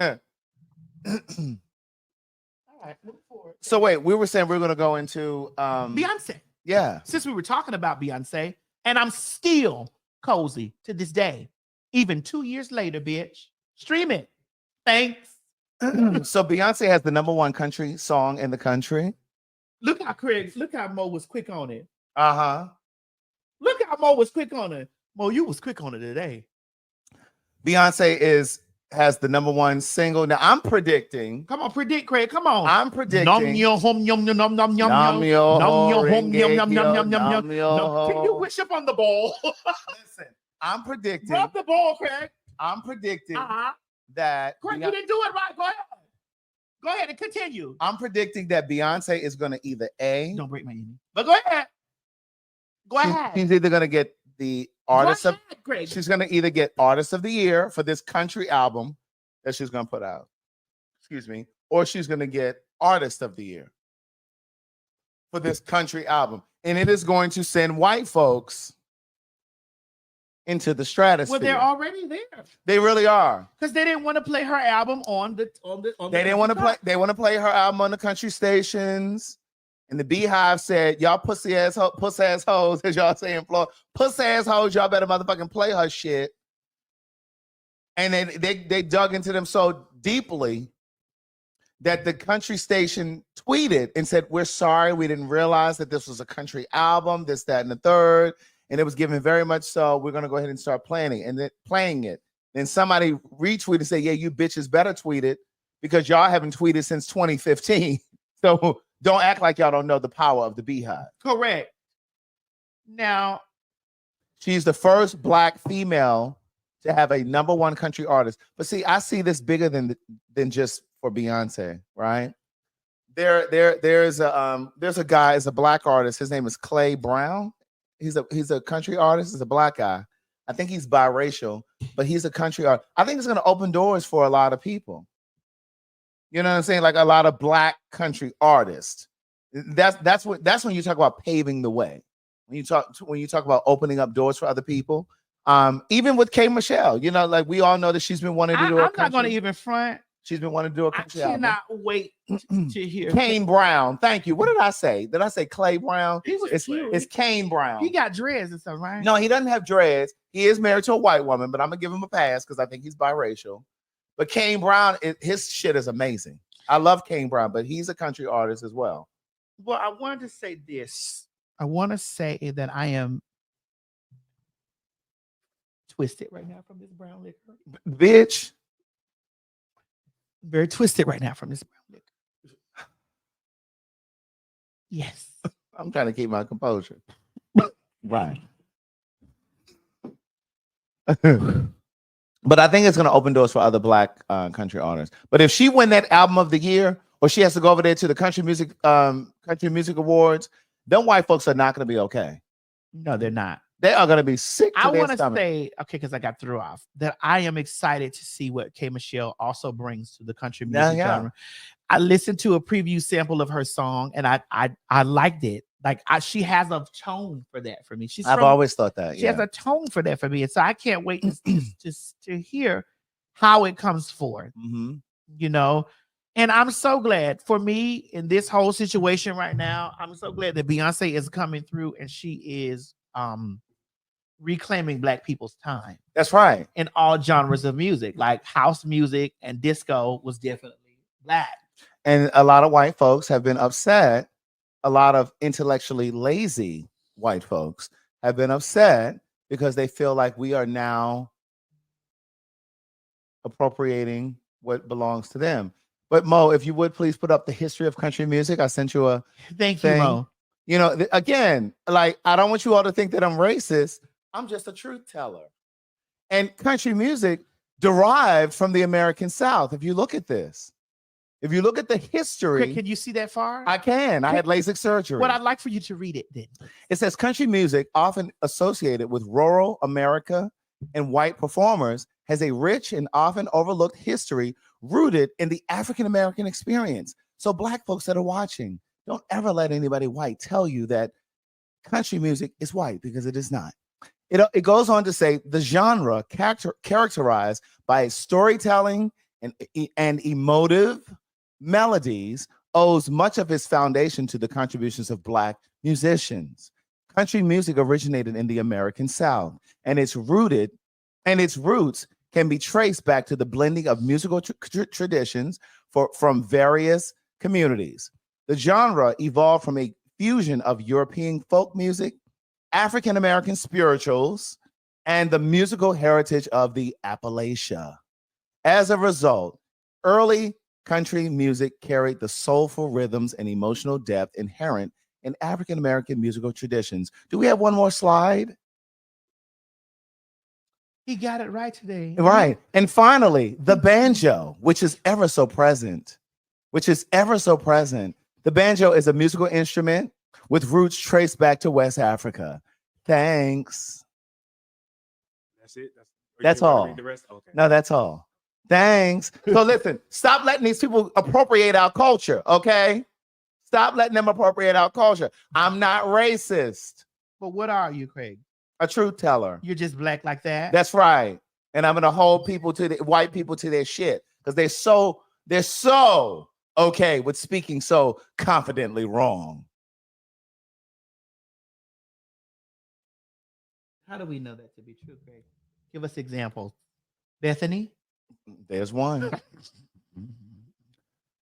All right, move forward. So wait, we were saying we are going to go into Beyonce. Yeah. Since we were talking about Beyonce, and I'm still cozy to this day, even 2 years later, bitch. Stream it. Thanks. So Beyonce has the #1 country song in the country. Look how Mo was quick on it. Uh-huh. Look how Mo was quick on it. Mo, you was quick on it today. Beyonce has the #1 single. Now I'm predicting. Come on, predict, Craig. Come on. I'm predicting. Nom yo hum yum yum yum yum yum Nom yo nom yo hum ring yum yum yo, yum yum yum nom yo yum. Can you wish up on the ball? Listen, I'm predicting. Rub the ball, Craig. I'm predicting Uh-huh. that. Craig, you didn't do it right. Go ahead. Go ahead and continue. I'm predicting that Beyonce is going to either Don't break my knee. But go ahead. Go ahead. She's either going to get the artist Go ahead, Craig. She's going to either get Artist of the Year for this country album that she's going to put out. Excuse me. Or she's going to get Artist of the Year for this country album. And it is going to send white folks into the stratosphere. Well, they're already there. They really are. Because they didn't want to play her album on the They didn't want to play. They want to play her album on the country stations. And the Beehive said, "Y'all puss ass hoes," as y'all say in Florida. Puss ass hoes, y'all better motherfucking play her shit. And they dug into them so deeply that the country station tweeted and said, "We're sorry, we didn't realize that this was a country album, this, that, and the third. And it was given very much so. We're going to go ahead and start playing it. Then somebody retweeted and said, "Yeah, you bitches better tweet it because y'all haven't tweeted since 2015. So don't act like y'all don't know the power of the Beehive." Correct. Now, she's the first Black female to have a #1 country artist. But see, I see this bigger than just for Beyonce, right? There's a guy, is a Black artist. His name is Clay Brown. He's a country artist. He's a Black guy. I think he's biracial, but he's a country artist. I think it's going to open doors for a lot of people. You know what I'm saying? Like a lot of Black country artists. That's when you talk about paving the way. When you talk about opening up doors for other people. Even with K. Michelle, you know, like we all know that she's been wanting to do a country. I'm not going to even front. She's been wanting to do a country album. I cannot wait to hear Kane Brown. Thank you. What did I say? Did I say Clay Brown? It's Kane Brown. He got dreads and stuff, right? No, he doesn't have dreads. He is married to a white woman, but I'm gonna give him a pass because I think he's biracial. But Kane Brown, his shit is amazing. I love Kane Brown, but he's a country artist as well. Well, I wanted to say this. I want to say that I am twisted right now from this brown liquor. Bitch. Very twisted right now from this brown liquor. Yes. I'm trying to keep my composure. Right. But I think it's going to open doors for other Black country artists. But if she win that album of the year, or she has to go over there to the country music awards, them white folks are not going to be okay. No, they're not. They are going to be sick to I their want to stomach. say, okay, because I got threw off, that I am excited to see what K. Michelle also brings to the country music genre. I listened to a preview sample of her song, and I liked it. Like she has a tone for that for me. I've always thought that. She has a tone for that for me, and so I can't wait to hear how it comes forth. Mm-hmm. You know, and I'm so glad for me in this whole situation right now. I'm so glad that Beyonce is coming through, and she is reclaiming Black people's time. That's right. In all genres of music, like house music and disco was definitely Black. And a lot of white folks have been upset. A lot of intellectually lazy white folks have been upset because they feel like we are now appropriating what belongs to them. But Mo, if you would please put up the history of country music. I sent you a Thank thing. you, Mo. You know, again, like I don't want you all to think that I'm racist. I'm just a truth teller. And country music derived from the American South. If you look at this, if you look at the history. Can you see that far? I can. I had LASIK surgery. What I'd like for you to read it then. It says country music, often associated with rural America and white performers, has a rich and often overlooked history rooted in the African American experience. So Black folks that are watching, don't ever let anybody white tell you that country music is white, because it is not. It goes on to say the genre characterized by storytelling and emotive melodies owes much of its foundation to the contributions of Black musicians. Country music originated in the American South, and its roots can be traced back to the blending of musical traditions from various communities. The genre evolved from a fusion of European folk music, African American spirituals, and the musical heritage of the Appalachia. As a result, early country music carried the soulful rhythms and emotional depth inherent in African American musical traditions. Do we have one more slide? He got it right today. Right. And finally, the banjo, which is ever so present. The banjo is a musical instrument with roots traced back to West Africa. Thanks. That's it. That's all. Read the rest? Okay. No, that's all. Thanks. So listen, stop letting these people appropriate our culture, okay? Stop letting them appropriate our culture. I'm not racist. But what are you, Craig? A truth teller. You're just Black like that? That's right. And I'm gonna hold white people to their shit because they're so okay with speaking so confidently wrong. How do we know that to be true, Craig? Give us examples. Bethany? There's one.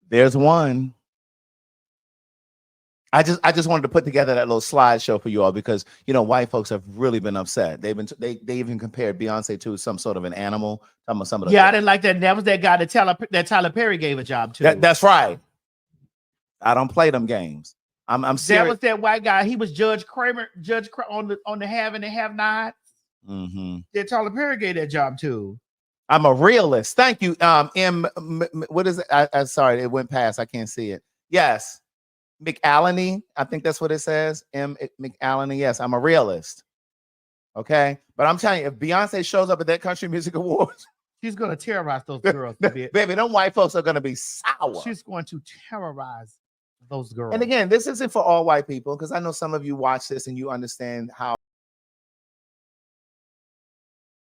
There's one. I just wanted to put together that little slideshow for you all because white folks have really been upset. They even compared Beyonce to some sort of an animal. I didn't like that. That was that guy that Tyler Perry gave a job to. That's right. I don't play them games. I'm serious. That was that white guy. He was Judge Kramer on the have and the have not. Mm-hmm. That Tyler Perry gave that job to. I'm a realist. Thank you. What is it? I'm sorry, it went past. I can't see it. Yes. McAllen, I think that's what it says. McAllen. Yes, I'm a realist. Okay. But I'm telling you, if Beyonce shows up at that Country Music Awards, she's going to terrorize those girls. Baby, them white folks are going to be sour. She's going to terrorize those girls. And again, this isn't for all white people because I know some of you watch this and you understand how